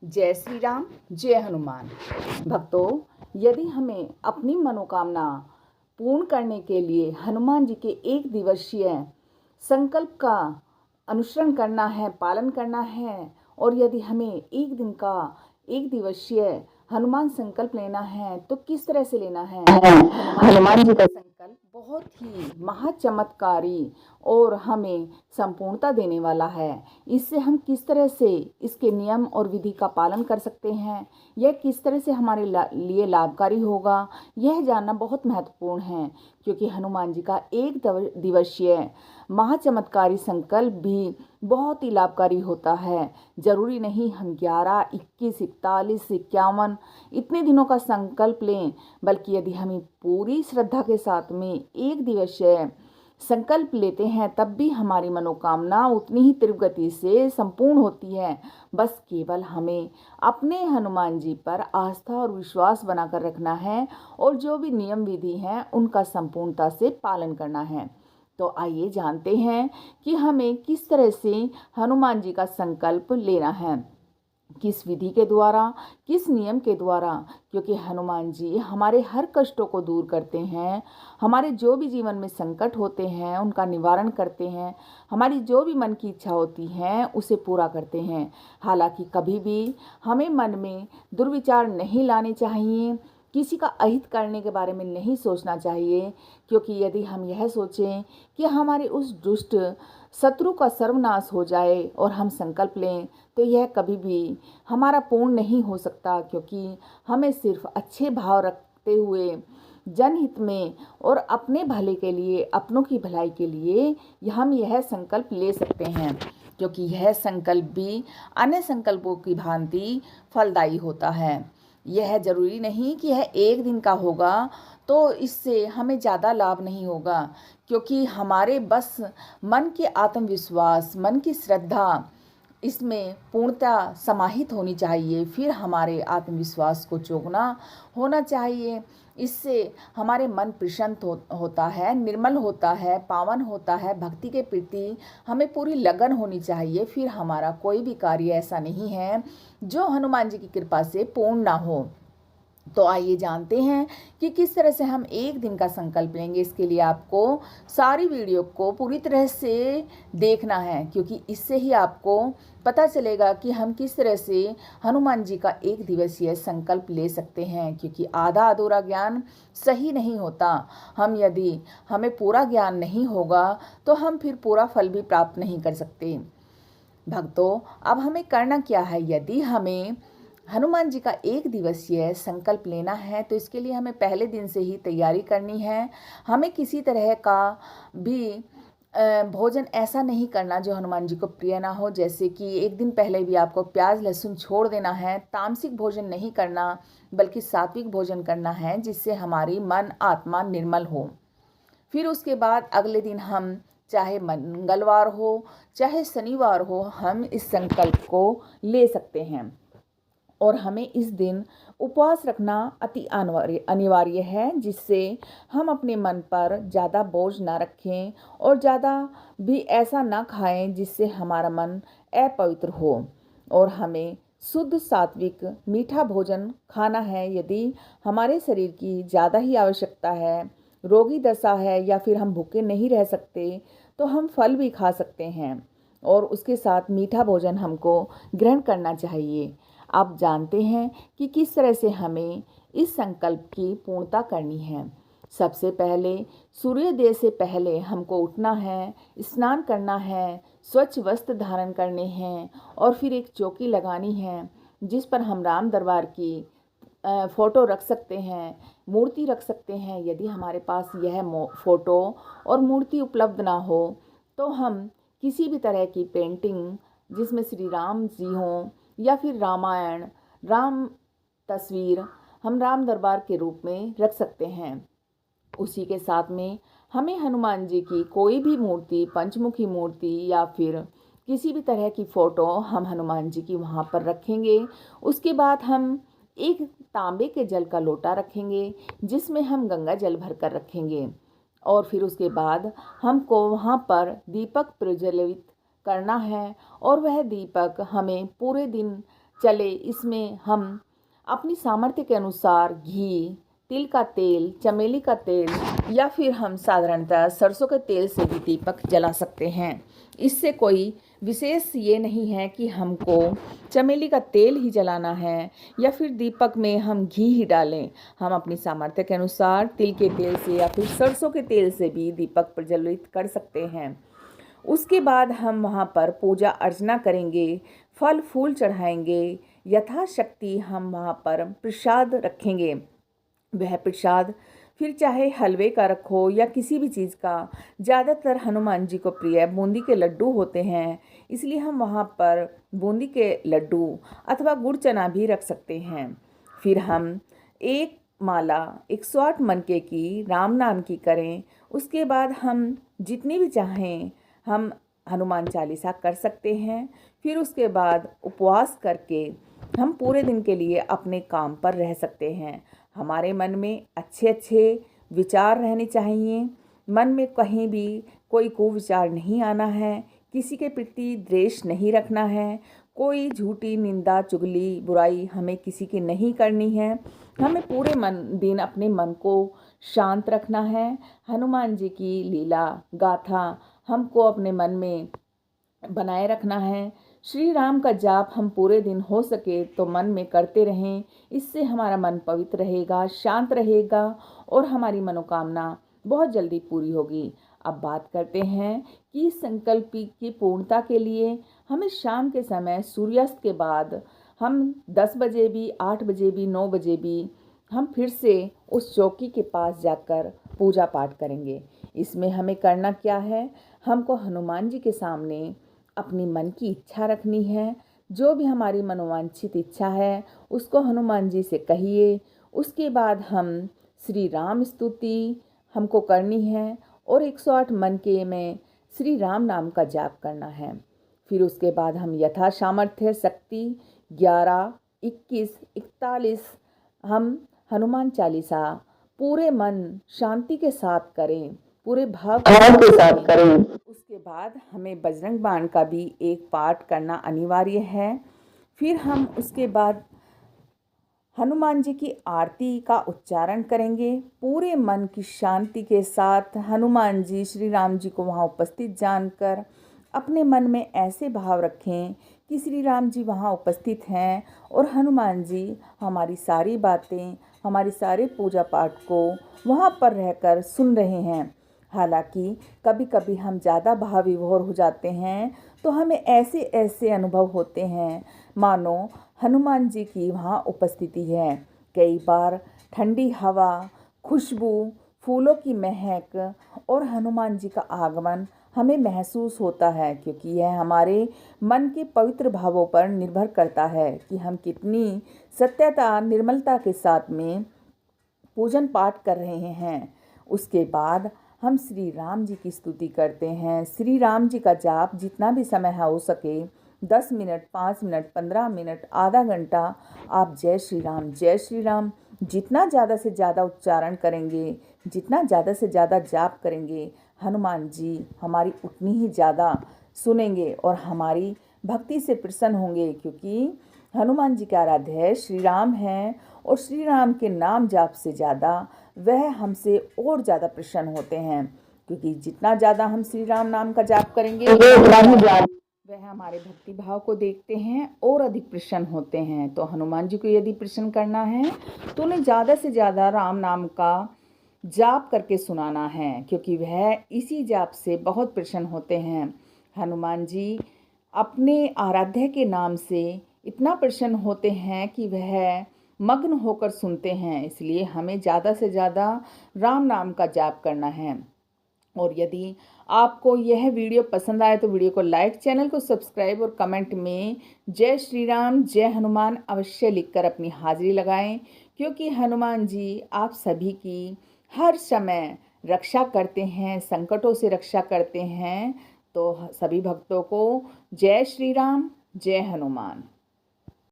जय श्री राम, जय हनुमान। भक्तों, यदि हमें अपनी मनोकामना पूर्ण करने के लिए हनुमान जी के एक दिवसीय संकल्प का अनुसरण करना है, पालन करना है, और यदि हमें एक दिन का एक दिवसीय हनुमान संकल्प लेना है तो किस तरह से लेना है। हनुमान जी का संकल्प बहुत ही महाचमत्कारी और हमें संपूर्णता देने वाला है। इससे हम किस तरह से इसके नियम और विधि का पालन कर सकते हैं, यह किस तरह से हमारे लिए लाभकारी होगा, यह जानना बहुत महत्वपूर्ण है। क्योंकि हनुमान जी का एक दिवसीय महाचमत्कारी संकल्प भी बहुत ही लाभकारी होता है। जरूरी नहीं हम 11, 21, 41, 51 इतने दिनों का संकल्प लें, बल्कि यदि हम पूरी श्रद्धा के साथ में एक दिवसीय संकल्प लेते हैं तब भी हमारी मनोकामना उतनी ही तीव्र गति से संपूर्ण होती है। बस केवल हमें अपने हनुमान जी पर आस्था और विश्वास बनाकर रखना है और जो भी नियम विधि हैं उनका संपूर्णता से पालन करना है। तो आइए जानते हैं कि हमें किस तरह से हनुमान जी का संकल्प लेना है, किस विधि के द्वारा, किस नियम के द्वारा। क्योंकि हनुमान जी हमारे हर कष्टों को दूर करते हैं, हमारे जो भी जीवन में संकट होते हैं उनका निवारण करते हैं, हमारी जो भी मन की इच्छा होती है उसे पूरा करते हैं। हालांकि कभी भी हमें मन में दुर्विचार नहीं लाने चाहिए, किसी का अहित करने के बारे में नहीं सोचना चाहिए। क्योंकि यदि हम यह सोचें कि हमारे उस दुष्ट शत्रु का सर्वनाश हो जाए और हम संकल्प लें तो यह कभी भी हमारा पूर्ण नहीं हो सकता। क्योंकि हमें सिर्फ अच्छे भाव रखते हुए जनहित में और अपने भले के लिए, अपनों की भलाई के लिए हम यह संकल्प ले सकते हैं। क्योंकि यह संकल्प भी अन्य संकल्पों की भांति फलदायी होता है। यह जरूरी नहीं कि यह एक दिन का होगा तो इससे हमें ज़्यादा लाभ नहीं होगा। क्योंकि हमारे बस मन के आत्मविश्वास, मन की श्रद्धा इसमें पूर्णतः समाहित होनी चाहिए, फिर हमारे आत्मविश्वास को चोगना होना चाहिए। इससे हमारे मन प्रसन्न होता है, निर्मल होता है, पावन होता है। भक्ति के प्रति हमें पूरी लगन होनी चाहिए। फिर हमारा कोई भी कार्य ऐसा नहीं है जो हनुमान जी की कृपा से पूर्ण ना हो। तो आइए जानते हैं कि किस तरह से हम एक दिन का संकल्प लेंगे। इसके लिए आपको सारी वीडियो को पूरी तरह से देखना है, क्योंकि इससे ही आपको पता चलेगा कि हम किस तरह से हनुमान जी का एक दिवसीय संकल्प ले सकते हैं। क्योंकि आधा अधूरा ज्ञान सही नहीं होता। यदि हमें पूरा ज्ञान नहीं होगा तो हम फिर पूरा फल भी प्राप्त नहीं कर सकते। भक्तों, अब हमें करना क्या है। यदि हमें हनुमान जी का एक दिवसीय संकल्प लेना है तो इसके लिए हमें पहले दिन से ही तैयारी करनी है। हमें किसी तरह का भी भोजन ऐसा नहीं करना जो हनुमान जी को प्रिय ना हो। जैसे कि एक दिन पहले भी आपको प्याज लहसुन छोड़ देना है। तामसिक भोजन नहीं करना, बल्कि सात्विक भोजन करना है, जिससे हमारी मन आत्मा निर्मल हो। फिर उसके बाद अगले दिन हम, चाहे मंगलवार हो चाहे शनिवार हो, हम इस संकल्प को ले सकते हैं। और हमें इस दिन उपवास रखना अति अनिवार्य है, जिससे हम अपने मन पर ज़्यादा बोझ ना रखें और ज़्यादा भी ऐसा ना खाएं जिससे हमारा मन अपवित्र हो। और हमें शुद्ध सात्विक मीठा भोजन खाना है। यदि हमारे शरीर की ज़्यादा ही आवश्यकता है, रोगी दशा है, या फिर हम भूखे नहीं रह सकते तो हम फल भी खा सकते हैं और उसके साथ मीठा भोजन हमको ग्रहण करना चाहिए। आप जानते हैं कि किस तरह से हमें इस संकल्प की पूर्णता करनी है। सबसे पहले सूर्योदय से पहले हमको उठना है, स्नान करना है, स्वच्छ वस्त्र धारण करने हैं और फिर एक चौकी लगानी है जिस पर हम राम दरबार की फ़ोटो रख सकते हैं, मूर्ति रख सकते हैं। यदि हमारे पास यह फ़ोटो और मूर्ति उपलब्ध ना हो तो हम किसी भी तरह की पेंटिंग जिसमें श्री राम जी हों या फिर रामायण, राम तस्वीर हम राम दरबार के रूप में रख सकते हैं। उसी के साथ में हमें हनुमान जी की कोई भी मूर्ति, पंचमुखी मूर्ति या फिर किसी भी तरह की फ़ोटो हम हनुमान जी की वहाँ पर रखेंगे। उसके बाद हम एक तांबे के जल का लोटा रखेंगे जिसमें हम गंगा जल भर कर रखेंगे। और फिर उसके बाद हमको वहाँ पर दीपक प्रज्वलित करना है और वह दीपक हमें पूरे दिन चले इसमें हम अपनी सामर्थ्य के अनुसार घी, तिल का तेल, चमेली का तेल या फिर हम साधारणतः सरसों के तेल से भी दीपक जला सकते हैं। इससे कोई विशेष ये नहीं है कि हमको चमेली का तेल ही जलाना है या फिर दीपक में हम घी ही डालें। हम अपनी सामर्थ्य के अनुसार तिल के तेल से या फिर सरसों के तेल से भी दीपक प्रज्वलित कर सकते हैं। उसके बाद हम वहाँ पर पूजा अर्चना करेंगे, फल फूल चढ़ाएंगे, यथाशक्ति हम वहाँ पर प्रसाद रखेंगे। वह प्रसाद फिर चाहे हलवे का रखो या किसी भी चीज़ का, ज़्यादातर हनुमान जी को प्रिय बूंदी के लड्डू होते हैं, इसलिए हम वहाँ पर बूंदी के लड्डू अथवा गुड़ चना भी रख सकते हैं। फिर हम एक माला 108 मनके की राम नाम की करें। उसके बाद हम जितनी भी चाहें हम हनुमान चालीसा कर सकते हैं। फिर उसके बाद उपवास करके हम पूरे दिन के लिए अपने काम पर रह सकते हैं। हमारे मन में अच्छे अच्छे विचार रहने चाहिए, मन में कहीं भी कोई कुविचार नहीं आना है, किसी के प्रति द्वेष नहीं रखना है, कोई झूठी निंदा चुगली बुराई हमें किसी की नहीं करनी है। हमें पूरे दिन अपने मन को शांत रखना है। हनुमान जी की लीला गाथा हमको अपने मन में बनाए रखना है। श्री राम का जाप हम पूरे दिन हो सके तो मन में करते रहें। इससे हमारा मन पवित्र रहेगा, शांत रहेगा और हमारी मनोकामना बहुत जल्दी पूरी होगी। अब बात करते हैं कि संकल्प की पूर्णता के लिए हमें शाम के समय सूर्यास्त के बाद हम 10 बजे भी, 8 बजे भी, 9 बजे भी हम फिर से उस चौकी के पास जाकर पूजा पाठ करेंगे। इसमें हमें करना क्या है, हमको हनुमान जी के सामने अपनी मन की इच्छा रखनी है। जो भी हमारी मनोवांछित इच्छा है उसको हनुमान जी से कहिए। उसके बाद हम श्री राम स्तुति हमको करनी है और 108 मनके में श्री राम नाम का जाप करना है। फिर उसके बाद हम यथा सामर्थ्य शक्ति 11, 21, 41 हम हनुमान चालीसा पूरे मन शांति के साथ करें, पूरे भाव के साथ करें। उसके बाद हमें बजरंग बाण का भी एक पाठ करना अनिवार्य है। फिर हम उसके बाद हनुमान जी की आरती का उच्चारण करेंगे। पूरे मन की शांति के साथ हनुमान जी श्री राम जी को वहाँ उपस्थित जानकर अपने मन में ऐसे भाव रखें कि श्री राम जी वहाँ उपस्थित हैं और हनुमान जी हमारी सारी बातें, हमारी सारे पूजा पाठ को वहाँ पर रहकर सुन रहे हैं। हालांकि कभी कभी हम ज़्यादा भाव विभोर हो जाते हैं तो हमें ऐसे ऐसे अनुभव होते हैं मानो हनुमान जी की वहाँ उपस्थिति है। कई बार ठंडी हवा, खुशबू, फूलों की महक और हनुमान जी का आगमन हमें महसूस होता है, क्योंकि यह हमारे मन के पवित्र भावों पर निर्भर करता है कि हम कितनी सत्यता निर्मलता के साथ में पूजन पाठ कर रहे हैं। उसके बाद हम श्री राम जी की स्तुति करते हैं। श्री राम जी का जाप जितना भी समय हो सके, 10 मिनट, 5 मिनट, 15 मिनट, आधा घंटा आप जय श्री राम जितना ज़्यादा से ज़्यादा उच्चारण करेंगे, जितना ज़्यादा से ज़्यादा जाप करेंगे, हनुमान जी हमारी उतनी ही ज़्यादा सुनेंगे और हमारी भक्ति से प्रसन्न होंगे, क्योंकि हनुमान जी के आराध्य है श्री राम हैं और श्री राम के नाम जाप से ज़्यादा वह हमसे और ज़्यादा प्रसन्न होते हैं, क्योंकि जितना ज़्यादा हम श्री राम नाम का जाप करेंगे वह हमारे भक्ति भाव को देखते हैं और अधिक प्रसन्न होते हैं। तो हनुमान जी को यदि प्रसन्न करना है तो उन्हें ज़्यादा से ज़्यादा राम नाम का जाप करके सुनाना है, क्योंकि वह इसी जाप से बहुत प्रसन्न होते हैं। हनुमान जी अपने आराध्य के नाम से इतना प्रसन्न होते हैं कि वह मग्न होकर सुनते हैं। इसलिए हमें ज़्यादा से ज़्यादा राम नाम का जाप करना है। और यदि आपको यह वीडियो पसंद आए तो वीडियो को लाइक, चैनल को सब्सक्राइब और कमेंट में जय श्री राम, जय हनुमान अवश्य लिखकर अपनी हाजिरी लगाएं, क्योंकि हनुमान जी आप सभी की हर समय रक्षा करते हैं, संकटों से रक्षा करते हैं। तो सभी भक्तों को जय श्री राम, जय हनुमान।